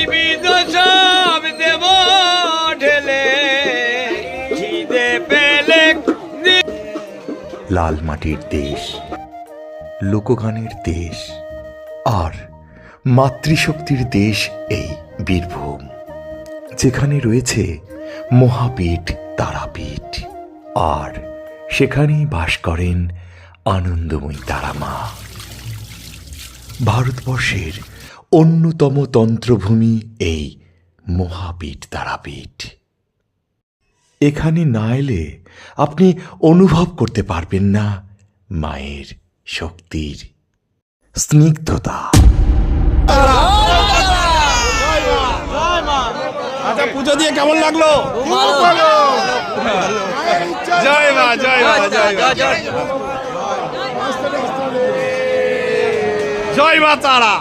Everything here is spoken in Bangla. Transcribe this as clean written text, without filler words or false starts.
বিবিধ সব দেব ঢেলে খিদে পেলে। লাল মাটির দেশ, লোকগানের দেশ আর মাতৃশক্তির দেশ এই বীরভূম, যেখানে রয়েছে মহাপীঠ তারাপীঠ, আর সেখানেই বাস করেন আনন্দময়ী তারা মা। ভারতবর্ষের অন্যতম তন্ত্রভূমি এই মহাপীঠ তারাপীঠ। এখানে না এলে আপনি অনুভব করতে পারবেন না মায়ের শক্তির স্নিগ্ধতা। আচ্ছা, পুজো দিয়ে কেমন লাগলো? জয় মা, জয় মা, জয় মা, জয় মা তারা।